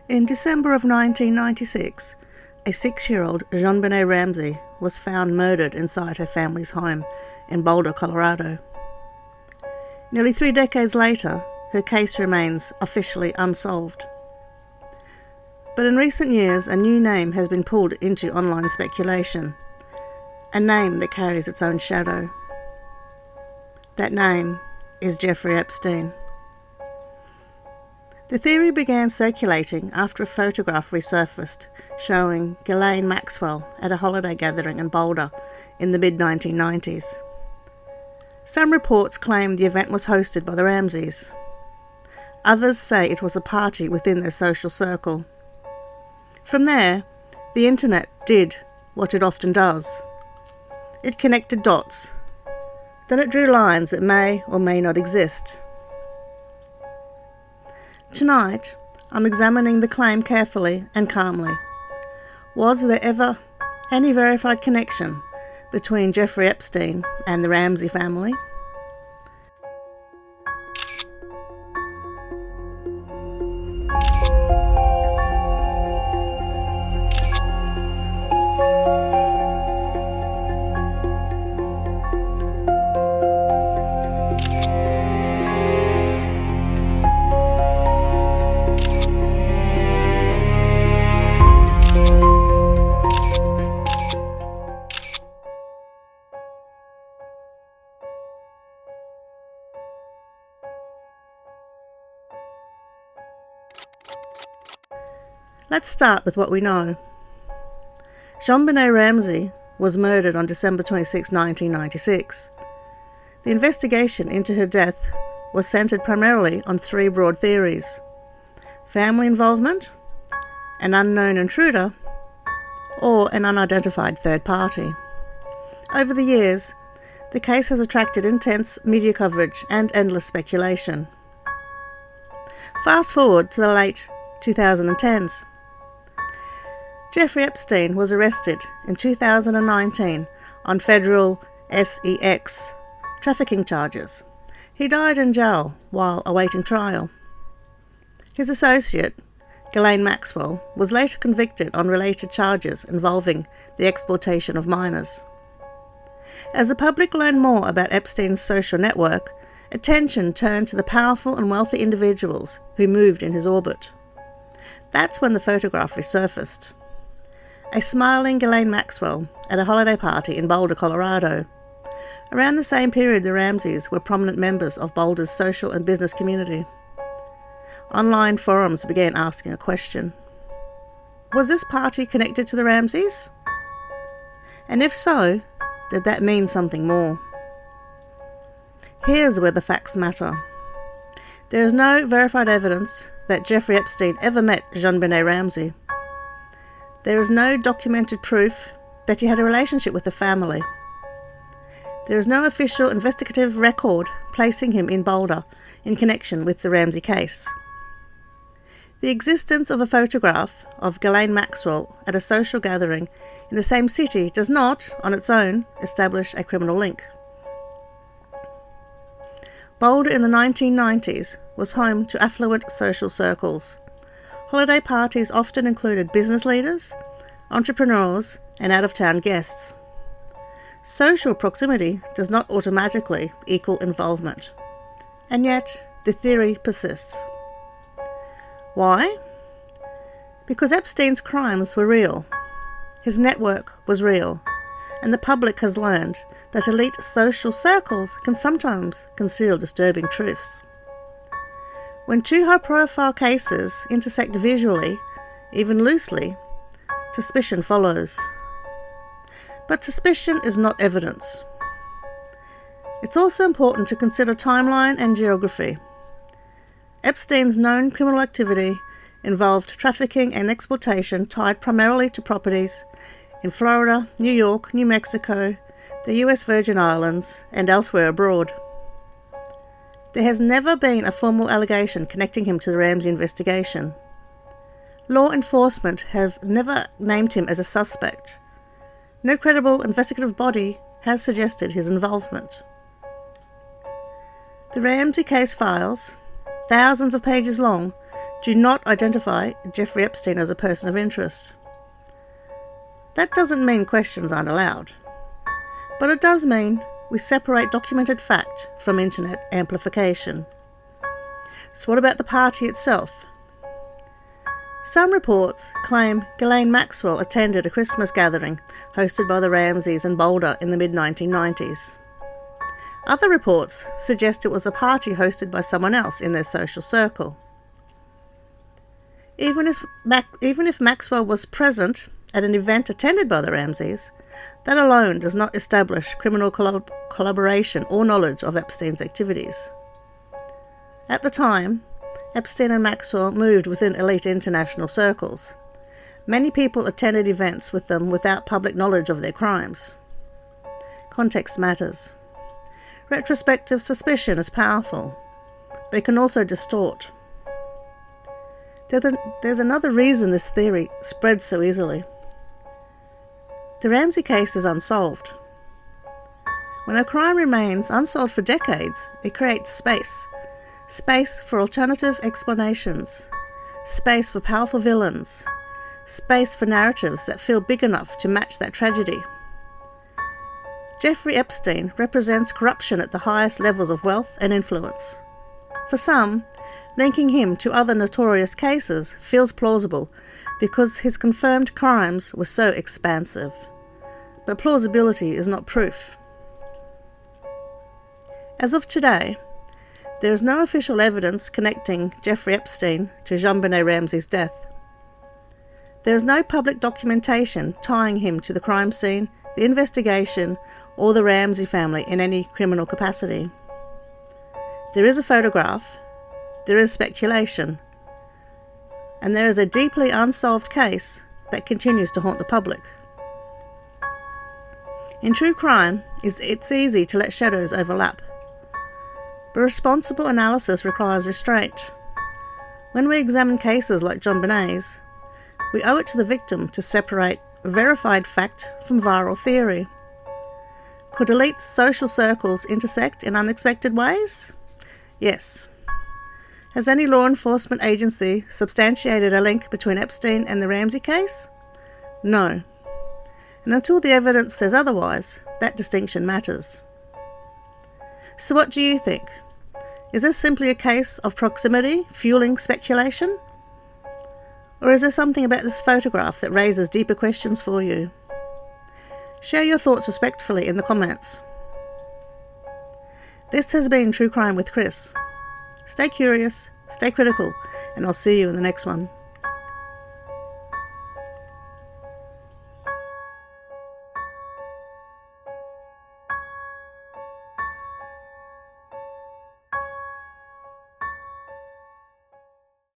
In December of 1996, a 6-year-old JonBenet Ramsey was found murdered inside her family's home in Boulder, Colorado. Nearly 3 decades later, her case remains officially unsolved. But in recent years, a new name has been pulled into online speculation, a name that carries its own shadow. That name is Jeffrey Epstein. The theory began circulating after a photograph resurfaced showing Ghislaine Maxwell at a holiday gathering in Boulder in the mid-1990s. Some reports claim the event was hosted by the Ramseys. Others say it was a party within their social circle. From there, the internet did what it often does. It connected dots. Then it drew lines that may or may not exist. Tonight, I'm examining the claim carefully and calmly. Was there ever any verified connection between Jeffrey Epstein and the Ramsey family? Let's start with what we know. JonBenet Ramsey was murdered on December 26, 1996. The investigation into her death was centred primarily on 3 broad theories: family involvement, an unknown intruder, or an unidentified third party. Over the years, the case has attracted intense media coverage and endless speculation. Fast forward to the late 2010s. Jeffrey Epstein was arrested in 2019 on federal sex trafficking charges. He died in jail while awaiting trial. His associate, Ghislaine Maxwell, was later convicted on related charges involving the exploitation of minors. As the public learned more about Epstein's social network, attention turned to the powerful and wealthy individuals who moved in his orbit. That's when the photograph resurfaced. A smiling Ghislaine Maxwell at a holiday party in Boulder, Colorado. Around the same period, the Ramseys were prominent members of Boulder's social and business community. Online forums began asking a question. Was this party connected to the Ramseys? And if so, did that mean something more? Here's where the facts matter. There is no verified evidence that Jeffrey Epstein ever met JonBenet Ramsey. There is no documented proof that he had a relationship with the family. There is no official investigative record placing him in Boulder in connection with the Ramsey case. The existence of a photograph of Ghislaine Maxwell at a social gathering in the same city does not, on its own, establish a criminal link. Boulder in the 1990s was home to affluent social circles. Holiday parties often included business leaders, entrepreneurs, and out-of-town guests. Social proximity does not automatically equal involvement, and yet the theory persists. Why? Because Epstein's crimes were real, his network was real, and the public has learned that elite social circles can sometimes conceal disturbing truths. When 2 high-profile cases intersect visually, even loosely, suspicion follows. But suspicion is not evidence. It's also important to consider timeline and geography. Epstein's known criminal activity involved trafficking and exploitation tied primarily to properties in Florida, New York, New Mexico, the US Virgin Islands, and elsewhere abroad. There has never been a formal allegation connecting him to the Ramsey investigation. Law enforcement have never named him as a suspect. No credible investigative body has suggested his involvement. The Ramsey case files, thousands of pages long, do not identify Jeffrey Epstein as a person of interest. That doesn't mean questions aren't allowed, but it does mean we separate documented fact from internet amplification. So what about the party itself? Some reports claim Ghislaine Maxwell attended a Christmas gathering hosted by the Ramseys in Boulder in the mid-1990s. Other reports suggest it was a party hosted by someone else in their social circle. Even if Maxwell was present at an event attended by the Ramseys, that alone does not establish criminal collaboration or knowledge of Epstein's activities. At the time, Epstein and Maxwell moved within elite international circles. Many people attended events with them without public knowledge of their crimes. Context matters. Retrospective suspicion is powerful, but it can also distort. There's another reason this theory spreads so easily. The Ramsey case is unsolved. When a crime remains unsolved for decades, it creates space. Space for alternative explanations. Space for powerful villains. Space for narratives that feel big enough to match that tragedy. Jeffrey Epstein represents corruption at the highest levels of wealth and influence. For some, linking him to other notorious cases feels plausible because his confirmed crimes were so expansive. But plausibility is not proof. As of today, there is no official evidence connecting Jeffrey Epstein to JonBenet Ramsey's death. There is no public documentation tying him to the crime scene, the investigation, or the Ramsey family in any criminal capacity. There is a photograph, there is speculation, and there is a deeply unsolved case that continues to haunt the public. In true crime, it's easy to let shadows overlap, but responsible analysis requires restraint. When we examine cases like JonBenet's, we owe it to the victim to separate verified fact from viral theory. Could elite social circles intersect in unexpected ways? Yes. Has any law enforcement agency substantiated a link between Epstein and the Ramsey case? No. And until the evidence says otherwise, that distinction matters. So what do you think? Is this simply a case of proximity fueling speculation? Or is there something about this photograph that raises deeper questions for you? Share your thoughts respectfully in the comments. This has been True Crime with Kris. Stay curious, stay critical, and I'll see you in the next one.